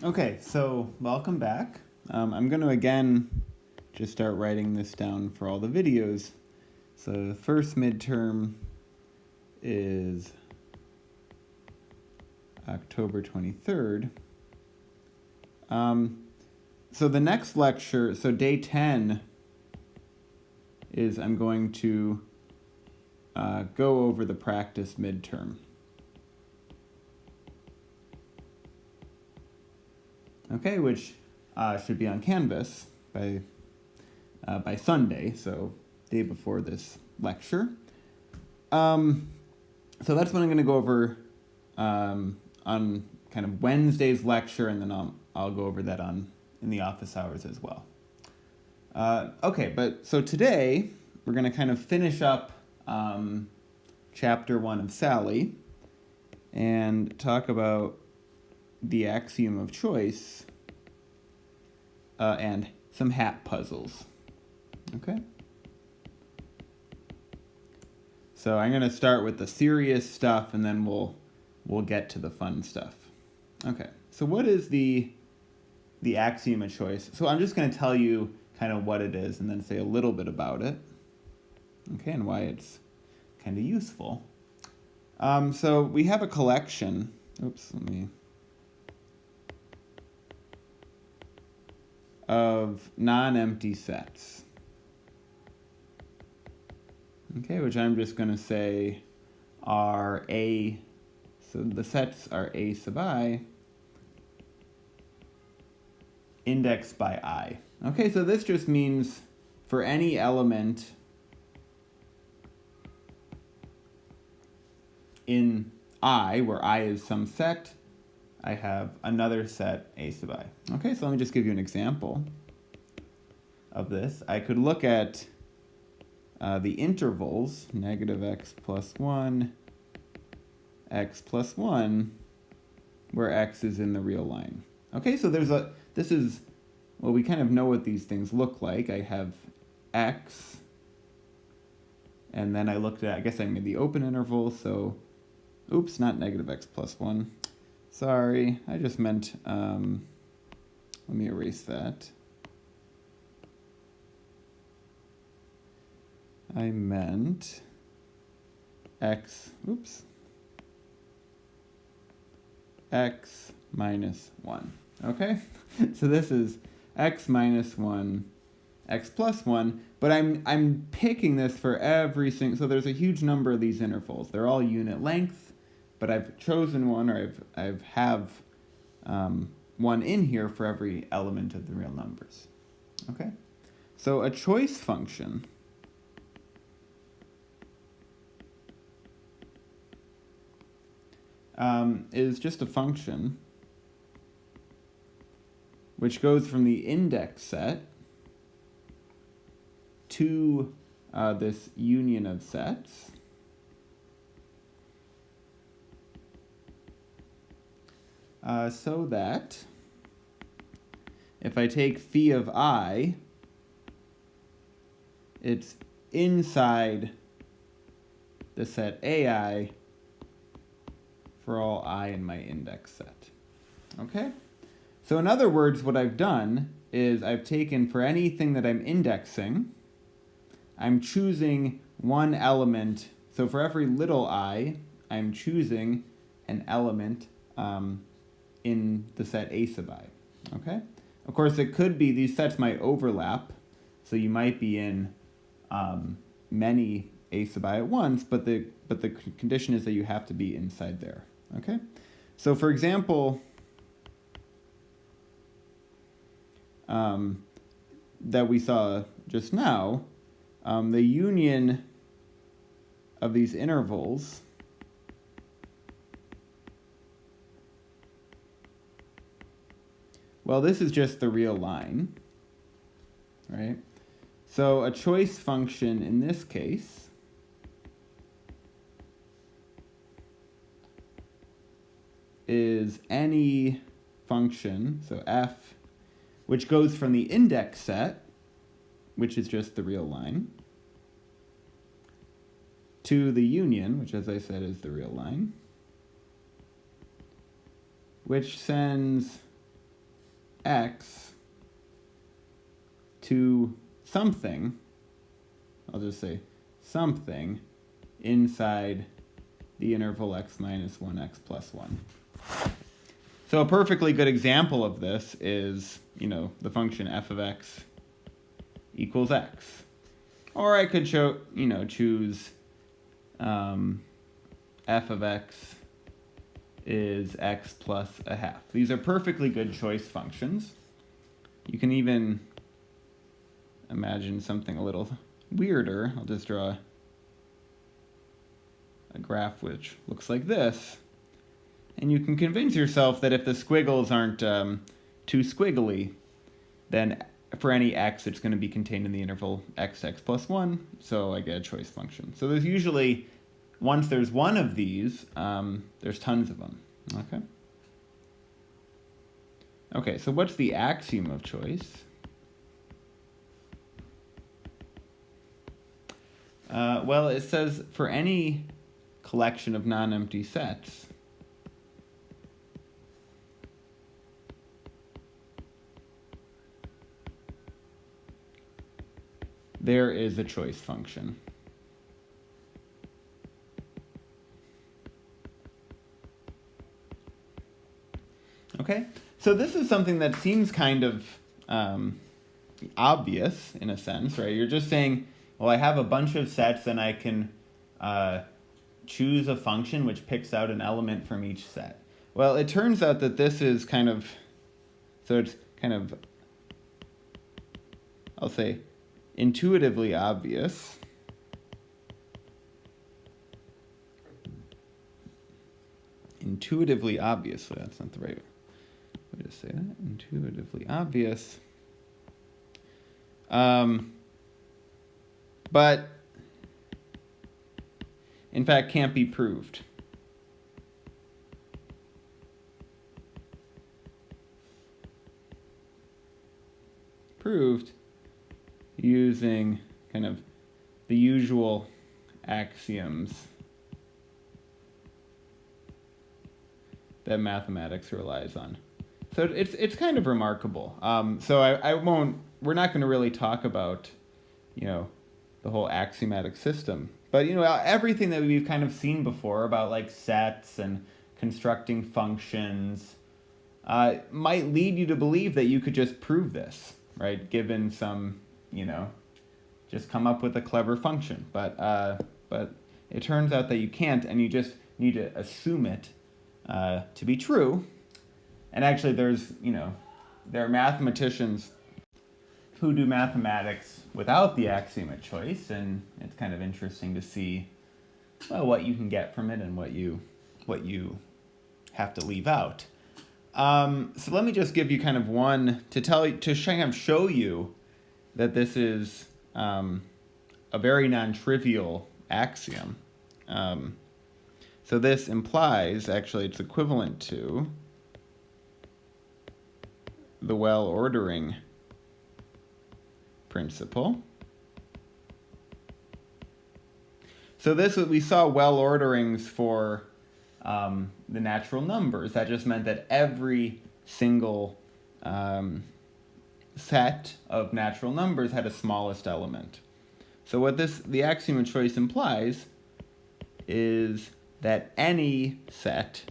Okay, so welcome back. I'm going to again just start writing this down for all the videos. So the first midterm is October 23rd. So the next lecture, so day 10, is I'm going to go over the practice midterm. Okay, which should be on Canvas by Sunday, so day before this lecture. So that's what I'm going to go over on kind of Wednesday's lecture, and then I'll go over that in the office hours as well. Okay, but so today we're going to kind of finish up chapter 1 of Sally and talk about the axiom of choice and some hat puzzles. Okay? So I'm going to start with the serious stuff, and then we'll get to the fun stuff. Okay, so what is the axiom of choice? So I'm just going to tell you kind of what it is and then say a little bit about it. Okay, and why it's kind of useful. So we have a collection. Of non-empty sets. Okay, which I'm just going to say are A, so the sets are A sub I, indexed by I. Okay, so this just means for any element in I, where I is some set, I have another set A sub I. Okay, so let me just give you an example of this. I could look at the intervals, negative x plus 1, x plus 1, where x is in the real line. Okay, so we kind of know what these things look like. I have x, and then I guess I made the open interval, so, not negative x plus 1. Sorry, I just meant, let me erase that. I meant x minus 1. Okay? So this is x minus 1, x plus 1, but I'm picking this for every single, so there's a huge number of these intervals. They're all unit length, but I've chosen one, or I have one in here for every element of the real numbers. Okay? So a choice function is just a function which goes from the index set to this union of sets. So that if I take phi of I, it's inside the set AI for all I in my index set. Okay? So in other words, what I've done is I've taken for anything that I'm indexing, I'm choosing one element. So for every little I, I'm choosing an element in the set A sub I. Okay? Of course, it could be, these sets might overlap, so you might be in many A sub I at once, but the condition is that you have to be inside there. Okay? So for example, that we saw just now, the union of these intervals well, this is just the real line, right? So a choice function in this case is any function, so f, which goes from the index set, which is just the real line, to the union, which as I said is the real line, which sends x to something, I'll just say something, inside the interval x minus 1, x plus 1. So a perfectly good example of this is, the function f of x equals x. Or I could choose f of x is x plus a half. These are perfectly good choice functions. You can even imagine something a little weirder. I'll just draw a graph which looks like this. And you can convince yourself that if the squiggles aren't too squiggly, then for any x, it's going to be contained in the interval x to x plus 1, so I get a choice function. So there's usually, once there's one of these, there's tons of them. Okay, so what's the axiom of choice? Well, it says for any collection of non-empty sets, there is a choice function. Okay, so this is something that seems kind of obvious in a sense, right? You're just saying, well, I have a bunch of sets and I can choose a function which picks out an element from each set. Well, it turns out that this is I'll say, intuitively obvious. Intuitively obvious, so that's not the right way to say that. Intuitively obvious. But in fact can't be proved. Proved using kind of the usual axioms that mathematics relies on. So it's kind of remarkable. So we're not going to really talk about, the whole axiomatic system. But, everything that we've kind of seen before about like sets and constructing functions might lead you to believe that you could just prove this, right? Given some, just come up with a clever function. But it turns out that you can't, and you just need to assume it to be true. And actually there are mathematicians who do mathematics without the axiom of choice, and it's kind of interesting to see what you can get from it and what you have to leave out. So let me just give you kind of one to show you that this is a very non-trivial axiom. So this implies, actually it's equivalent to the well-ordering principle. So we saw well-orderings for the natural numbers. That just meant that every single set of natural numbers had a smallest element. So what the axiom of choice implies is that any set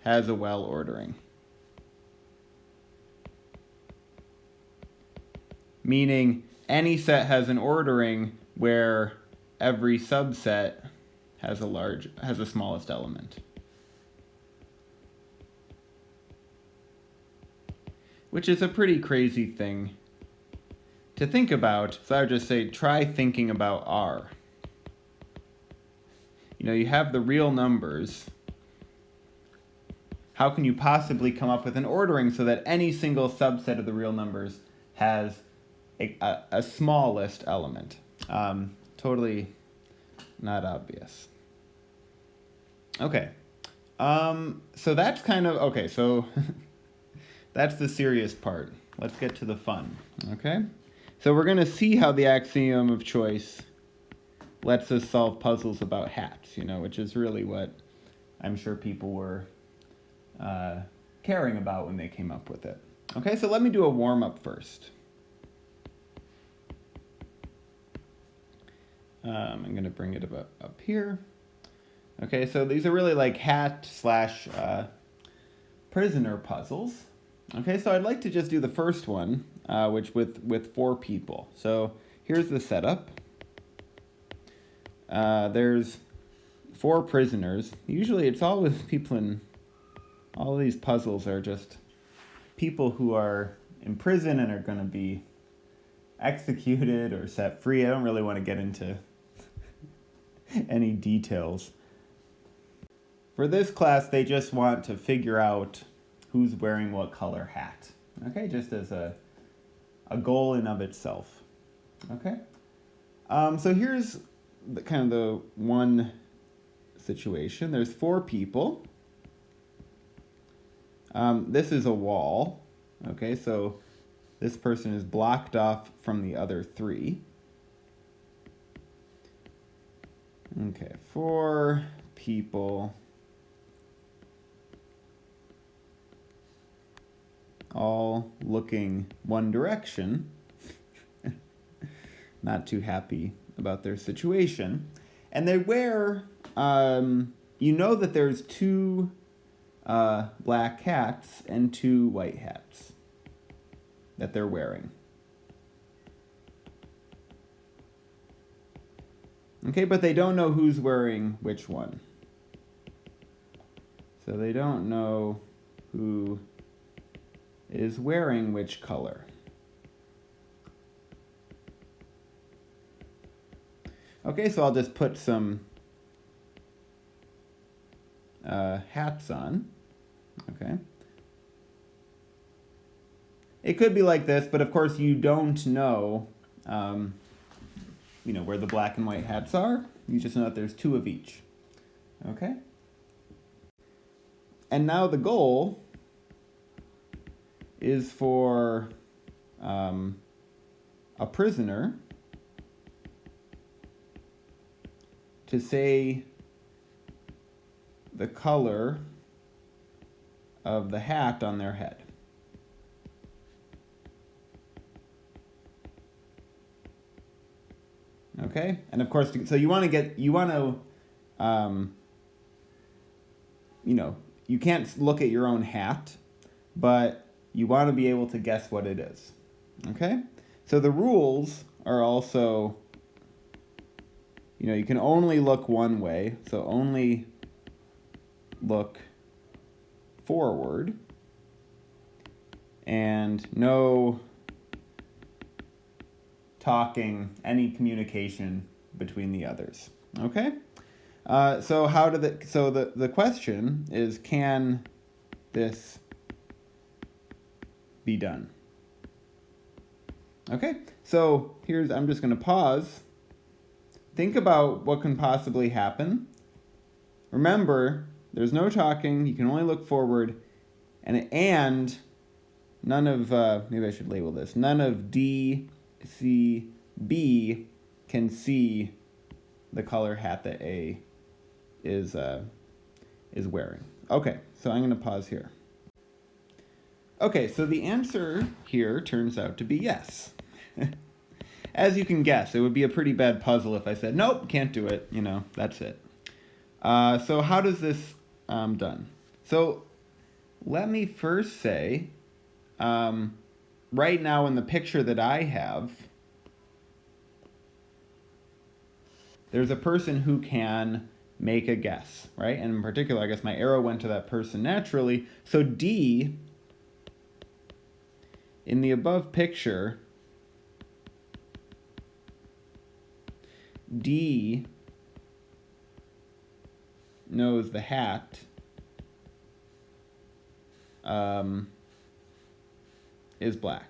has a well-ordering. Meaning any set has an ordering where every subset has a smallest element. Which is a pretty crazy thing to think about. So I would just say, try thinking about R. You have the real numbers. How can you possibly come up with an ordering so that any single subset of the real numbers has a smallest element? Totally not obvious. Okay. So that's so that's the serious part. Let's get to the fun. Okay? So we're going to see how the axiom of choice lets us solve puzzles about hats, which is really what I'm sure people were caring about when they came up with it. Okay, so let me do a warm-up first. I'm going to bring it up here. Okay, so these are really like hat slash prisoner puzzles. Okay, so I'd like to just do the first one, which with 4 people. So here's the setup. There's 4 prisoners. Usually it's always people in, all of these puzzles are just people who are in prison and are going to be executed or set free. I don't really want to get into any details. For this class, they just want to figure out who's wearing what color hat. Okay, just as a goal in of itself. Okay, so here's kind of the one situation. There's 4 people. This is a wall. Okay, so this person is blocked off from the other 3. Okay, 4 people. All looking one direction. Not too happy about their situation. And they wear, you know that there's 2 black hats and 2 white hats that they're wearing. Okay, but they don't know who's wearing which one. So they don't know who is wearing which color. Okay, so I'll just put some hats on. Okay. It could be like this, but of course you don't know, where the black and white hats are. You just know that there's 2 of each. Okay? And now the goal is for a prisoner to say the color of the hat on their head. Okay? And of course, so you can't look at your own hat, but you want to be able to guess what it is. Okay? So the rules are also, you can only look one way, so only look forward, and no talking, any communication between the others. Okay? So the question is, can this be done? Okay, so I'm just going to pause. Think about what can possibly happen. Remember, there's no talking, you can only look forward, and none of, maybe I should label this, none of D, C, B can see the color hat that A is wearing. Okay, so I'm going to pause here. Okay, so the answer here turns out to be yes. As you can guess, it would be a pretty bad puzzle if I said, nope, can't do it, that's it. So how does this done? So let me first say, right now in the picture that I have, there's a person who can make a guess, right? And in particular, I guess my arrow went to that person naturally. So D, in the above picture, D knows the hat is black.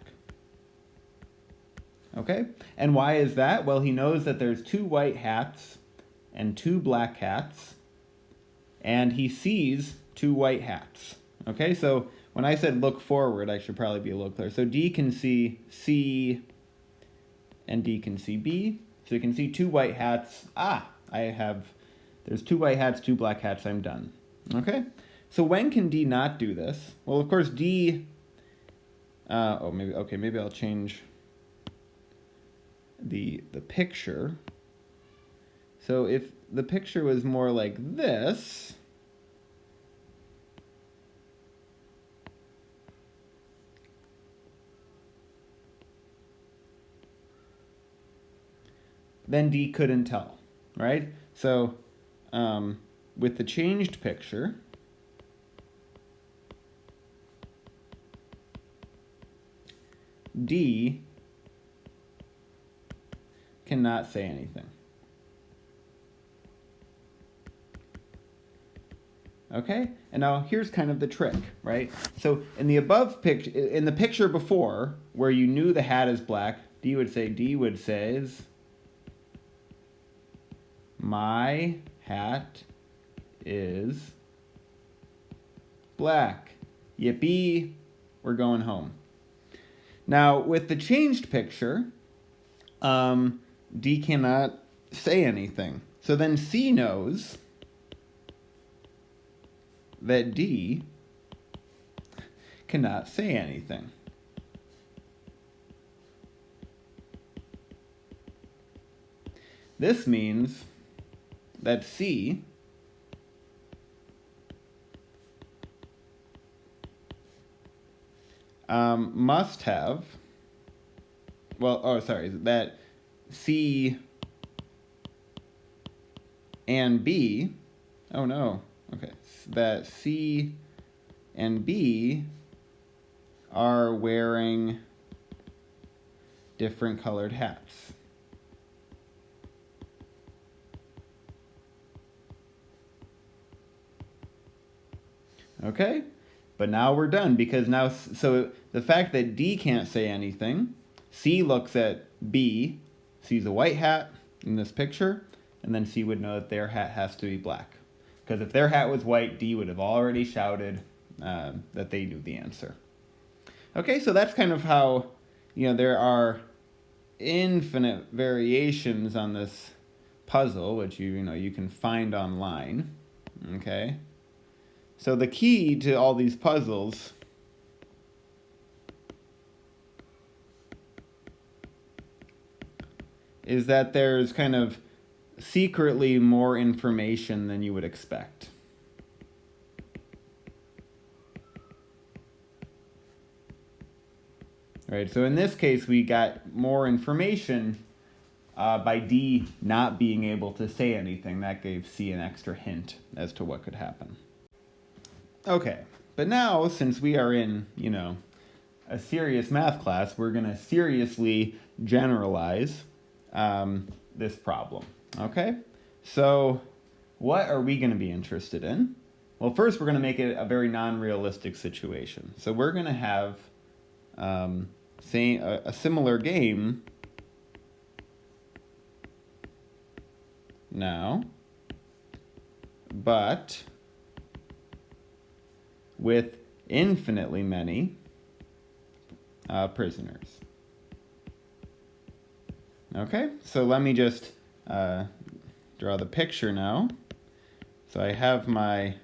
Okay? And why is that? Well, he knows that there's 2 white hats and 2 black hats, and he sees 2 white hats. Okay? So when I said look forward, I should probably be a little clearer. So D can see C, and D can see B. So you can see 2 white hats. There's 2 white hats, 2 black hats, I'm done. Okay? So when can D not do this? Well, of course, D maybe I'll change the picture. So if the picture was more like this, then D couldn't tell, right? So with the changed picture, D cannot say anything. Okay, and now here's kind of the trick, right? So in the above picture, in the picture before, where you knew the hat is black, D would say, my hat is black. Yippee, we're going home. Now, with the changed picture, D cannot say anything. So then C knows that D cannot say anything. This means that C must have, that C and B, that C and B are wearing different colored hats. Okay? But now we're done, because now, so the fact that D can't say anything, C looks at B, sees a white hat in this picture, and then C would know that their hat has to be black. Because if their hat was white, D would have already shouted that they knew the answer. Okay, so that's kind of how, there are infinite variations on this puzzle, which you can find online. Okay? So the key to all these puzzles is that there's kind of secretly more information than you would expect. Right, so in this case, we got more information by D not being able to say anything. That gave C an extra hint as to what could happen. Okay, but now, since we are in, a serious math class, we're going to seriously generalize this problem. Okay? So, what are we going to be interested in? Well, first, we're going to make it a very non-realistic situation. So, we're going to have a similar game now, but with infinitely many prisoners. Okay, so let me just draw the picture now. So I have my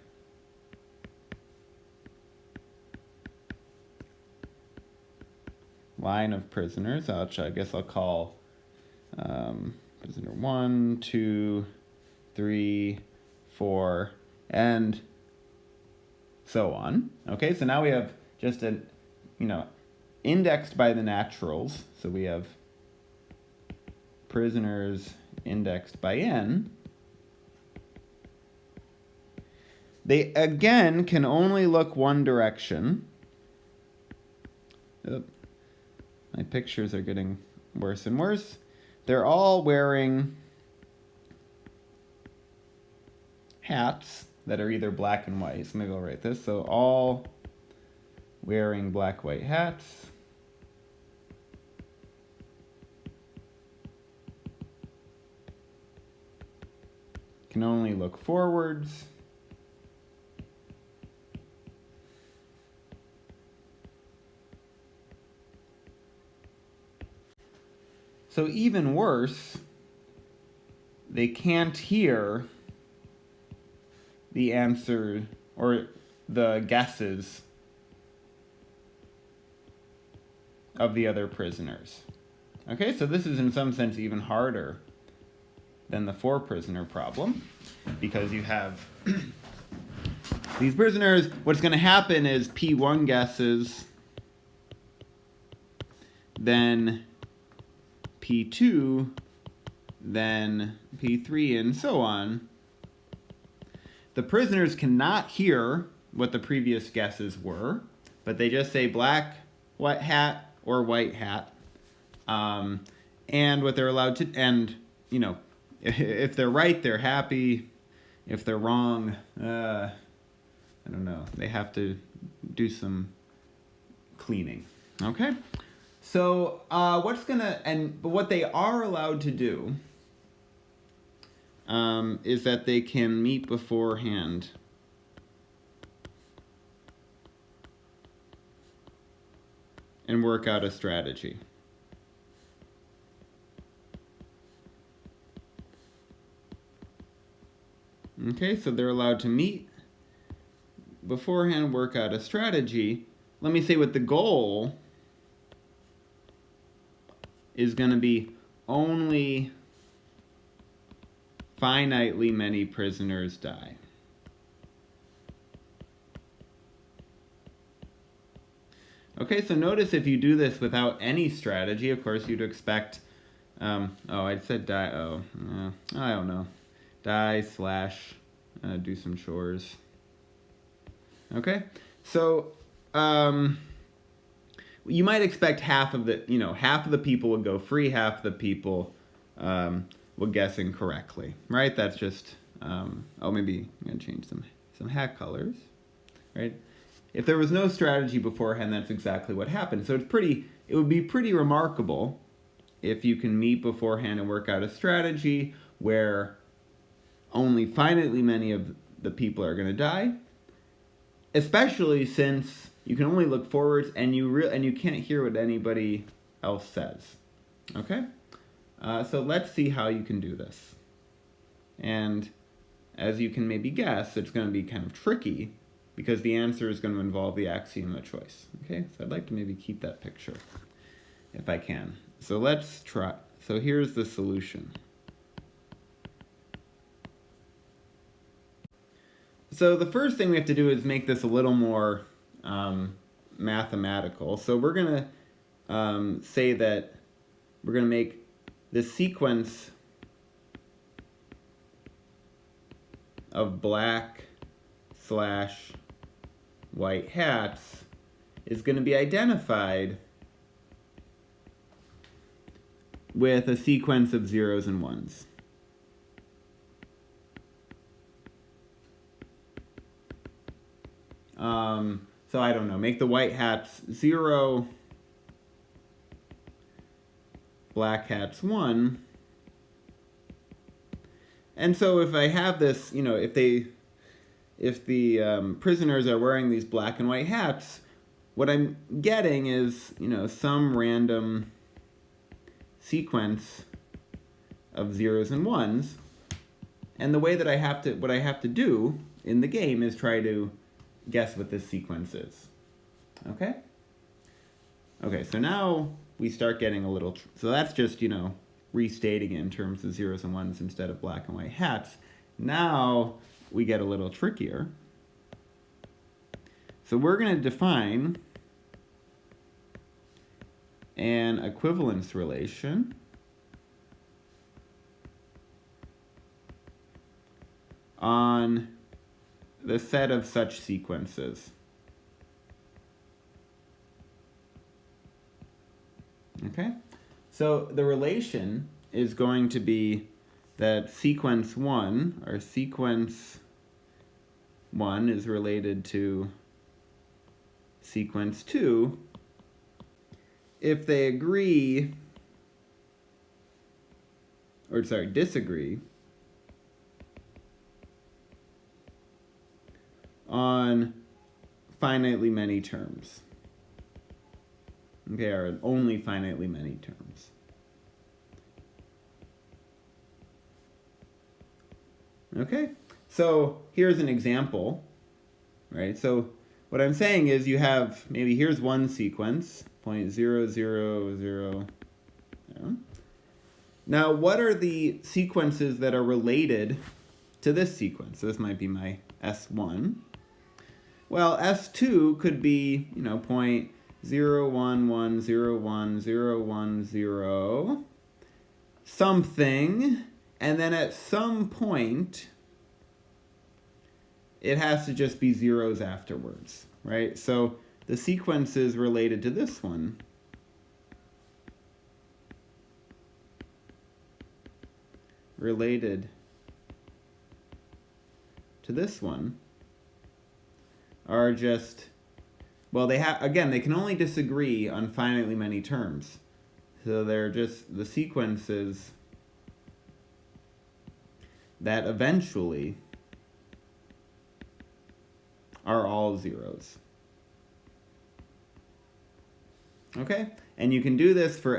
line of prisoners. I guess I'll call prisoner 1, 2, 3, 4, and so on. Okay, so now we have just indexed by the naturals. So we have prisoners indexed by n. They, again, can only look one direction. My pictures are getting worse and worse. They're all wearing hats that are either black and white. So maybe I'll write this. So all wearing black, white hats. Can only look forwards. So even worse, they can't hear the answer or the guesses of the other prisoners. Okay, so this is in some sense even harder than the 4-prisoner problem, because you have these prisoners. What's going to happen is P1 guesses, then P2, then P3, and so on. The prisoners cannot hear what the previous guesses were, but they just say black, white hat, or white hat. And what they're allowed to, and, you know, if they're right, they're happy. If they're wrong, I don't know, they have to do some cleaning. Okay? So, but what they are allowed to do is that they can meet beforehand and work out a strategy. Okay, so they're allowed to meet beforehand, work out a strategy. Let me say what the goal is going to be: only finitely many prisoners die. Okay, so notice if you do this without any strategy, of course you'd expect, I said die, I don't know. Die / do some chores. Okay, so you might expect half of the people would go free, half of the people would guess incorrectly, right? That's just, maybe I'm gonna change some hat colors, right? If there was no strategy beforehand, that's exactly what happened. So it would be pretty remarkable if you can meet beforehand and work out a strategy where only finitely many of the people are going to die, especially since you can only look forwards and you can't hear what anybody else says. Okay? So let's see how you can do this. And as you can maybe guess, it's going to be kind of tricky because the answer is going to involve the axiom of choice. Okay? So I'd like to maybe keep that picture if I can. So let's try. So here's the solution. So the first thing we have to do is make this a little more mathematical. So we're going to say that we're going to make the sequence of black / white hats is going to be identified with a sequence of zeros and ones. So I don't know, make the white hats 0, black hats 1. And so if I have this, if the prisoners are wearing these black and white hats, what I'm getting is, some random sequence of zeros and ones. And the way that what I have to do in the game is try to guess what this sequence is. Okay? Okay, so now we start getting a little... So that's just, restating it in terms of zeros and ones instead of black and white hats. Now we get a little trickier. So we're going to define an equivalence relation on the set of such sequences. Okay? So the relation is going to be that sequence 1, or sequence 1 is related to sequence 2 if they disagree on finitely many terms. Okay, or only finitely many terms. Okay, so here's an example, right? So what I'm saying is you have, maybe here's one sequence, 0.000. Yeah. Now, what are the sequences that are related to this sequence? So this might be my S1. Well, S2 could be, 0.011011010 something, and then at some point, it has to just be zeros afterwards, right? So the sequences related to this one are just, well, they can only disagree on finitely many terms. So they're just the sequences that eventually are all zeros. Okay? And you can do this for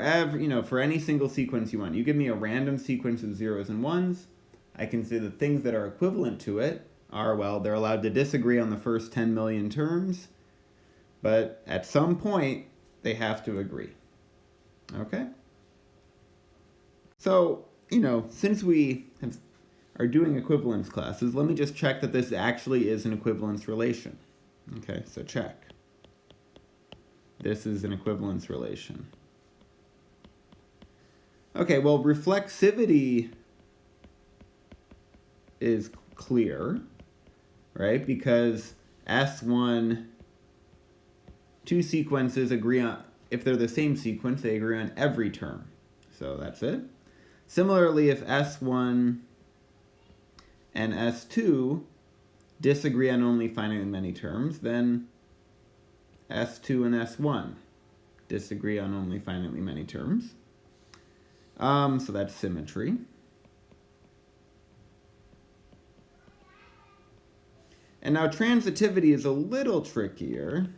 for any single sequence you want. You give me a random sequence of zeros and ones, I can say the things that are equivalent to it are, well, they're allowed to disagree on the first 10 million terms, but at some point, they have to agree. Okay? So, since we are doing equivalence classes, let me just check that this actually is an equivalence relation. Okay, so check. This is an equivalence relation. Okay, well, reflexivity is clear, right? Because S1, two sequences agree on, if they're the same sequence, they agree on every term. So that's it. Similarly, if S1 and S2 disagree on only finitely many terms, then S2 and S1 disagree on only finitely many terms. So that's symmetry. And now transitivity is a little trickier.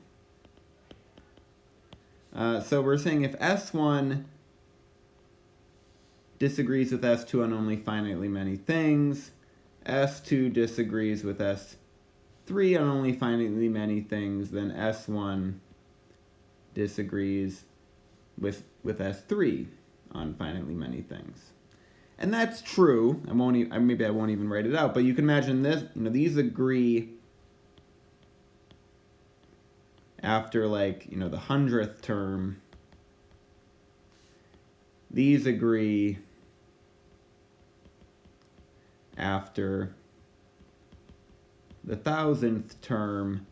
So we're saying if S1 disagrees with S2 on only finitely many things, S2 disagrees with S3 on only finitely many things, then S1 disagrees with S3 on finitely many things. And that's true. Maybe I won't even write it out, but you can imagine this, these agree after the 100th term. These agree after the 1000th term,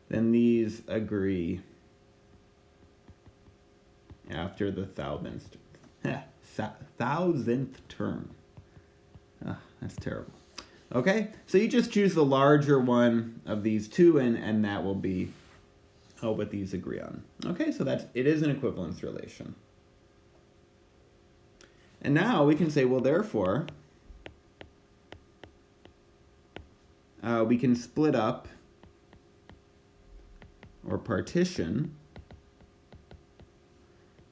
then these agree after the 1000th term. That's terrible. Okay, so you just choose the larger one of these two, and that will be what these agree on. Okay, so it is an equivalence relation. And now we can say, well, therefore, we can split up or partition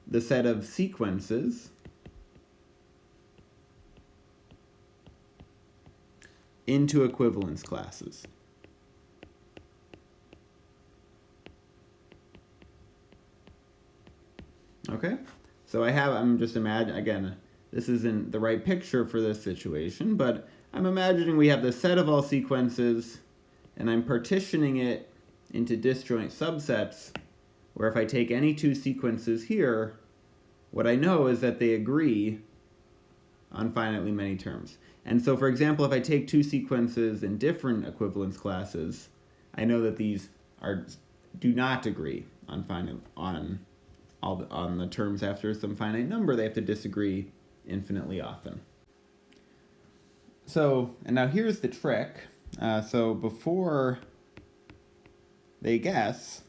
the set of sequences into equivalence classes. Okay? So I'm just imagining, again, this isn't the right picture for this situation, but I'm imagining we have the set of all sequences, and I'm partitioning it into disjoint subsets, where if I take any two sequences here, what I know is that they agree on finitely many terms. And so, for example, if I take two sequences in different equivalence classes, I know that these do not agree on the terms after some finite number. They have to disagree infinitely often. So, and now here's the trick. So before they guess,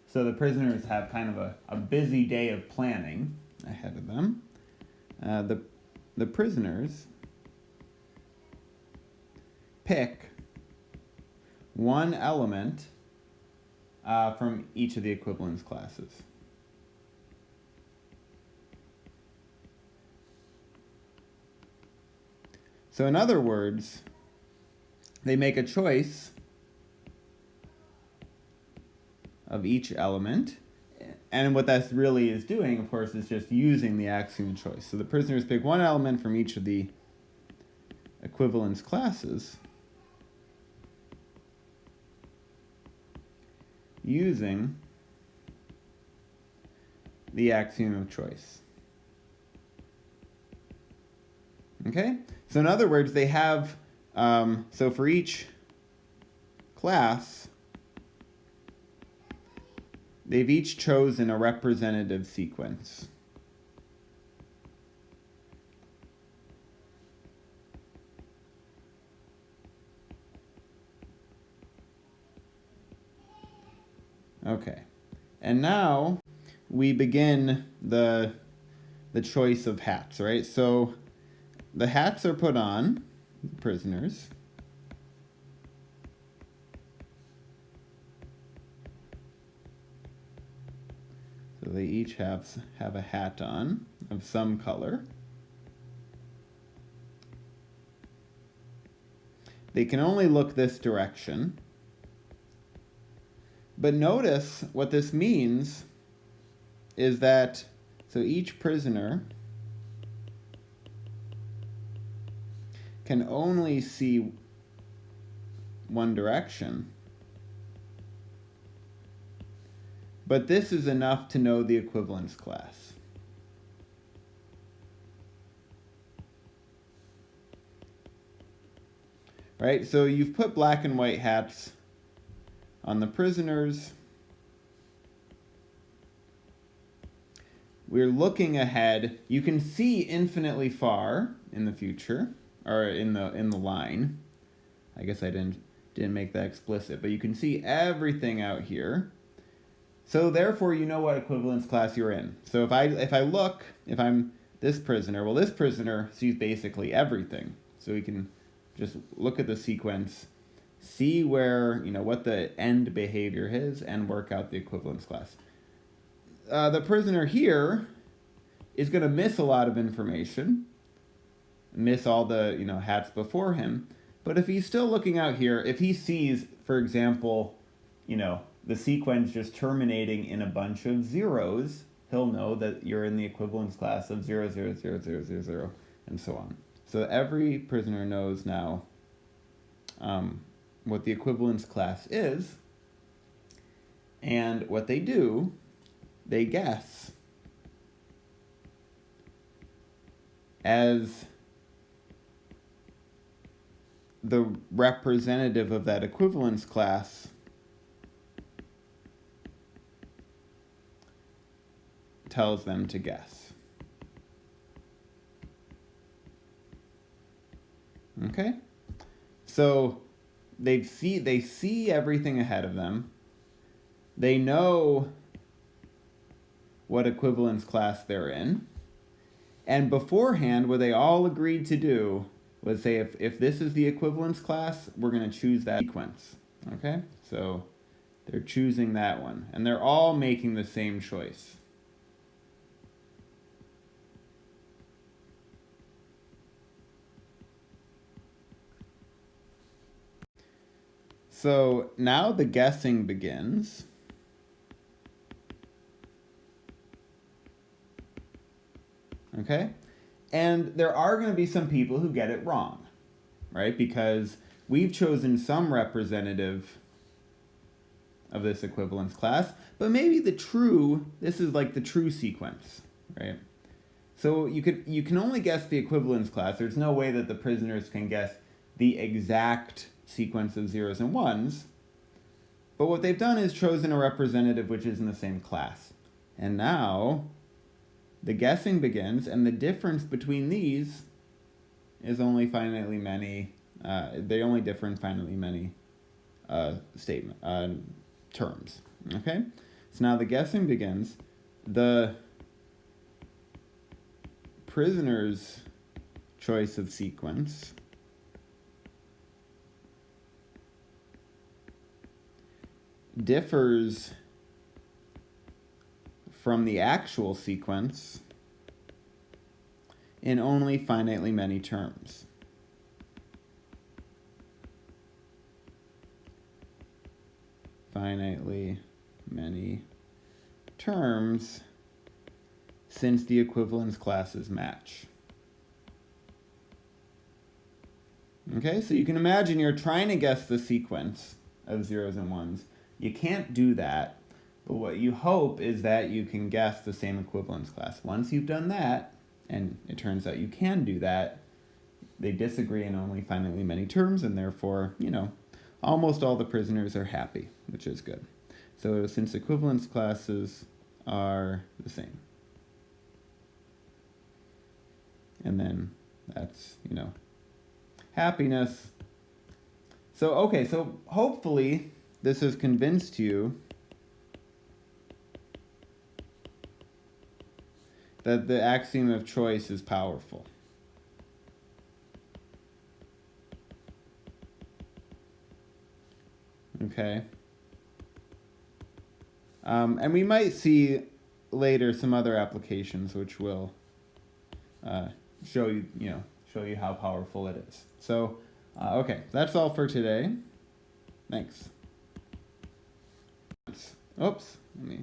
so the prisoners have kind of a busy day of planning ahead of them. The prisoners pick one element from each of the equivalence classes. So in other words, they make a choice of each element. And what that really is doing, of course, is just using the axiom of choice. So the prisoners pick one element from each of the equivalence classes using the axiom of choice. Okay? So in other words, they have, so for each class, they've each chosen a representative sequence. Okay. And now we begin the choice of hats, right? So the hats are put on the prisoners. So they each have a hat on of some color. They can only look this direction. But notice what this means is that, so each prisoner can only see one direction. But this is enough to know the equivalence class. Right? So you've put black and white hats on the prisoners. We're looking ahead. You can see infinitely far in the future, or in the line. I guess I didn't make that explicit, but you can see everything out here. So therefore, you know what equivalence class you're in. So if I'm this prisoner, well, this prisoner sees basically everything. So we can just look at the sequence, see where, what the end behavior is, and work out the equivalence class. The prisoner here is going to miss a lot of information, miss all the, hats before him. But if he's still looking out here, if he sees, for example, the sequence just terminating in a bunch of zeros, he'll know that you're in the equivalence class of 0, 0, 0, 0, 0, 0, and so on. So every prisoner knows now what the equivalence class is, and what they do, they guess as the representative of that equivalence class tells them to guess. Okay? So they see everything ahead of them. They know what equivalence class they're in. And beforehand, what they all agreed to do was say, if this is the equivalence class, we're going to choose that sequence. Okay? So they're choosing that one. And they're all making the same choice. So now the guessing begins. Okay? And there are going to be some people who get it wrong, right? Because we've chosen some representative of this equivalence class, but maybe this is like the true sequence, right? So you can only guess the equivalence class. There's no way that the prisoners can guess the exact sequence of zeros and ones. But what they've done is chosen a representative which is in the same class. And now the guessing begins, and the difference between these is only finitely many. They only differ in finitely many terms. Okay, so now the guessing begins. The prisoner's choice of sequence differs from the actual sequence in only finitely many terms. Finitely many terms since the equivalence classes match. Okay, so you can imagine you're trying to guess the sequence of zeros and ones. You can't do that, but what you hope is that you can guess the same equivalence class. Once you've done that, and it turns out you can do that, they disagree in only finitely many terms, and therefore, almost all the prisoners are happy, which is good. So since equivalence classes are the same. And then that's, happiness. So, okay, so hopefully this has convinced you that the axiom of choice is powerful. Okay. And we might see later some other applications which will show you how powerful it is. So, okay, that's all for today. Thanks. Oops. Let me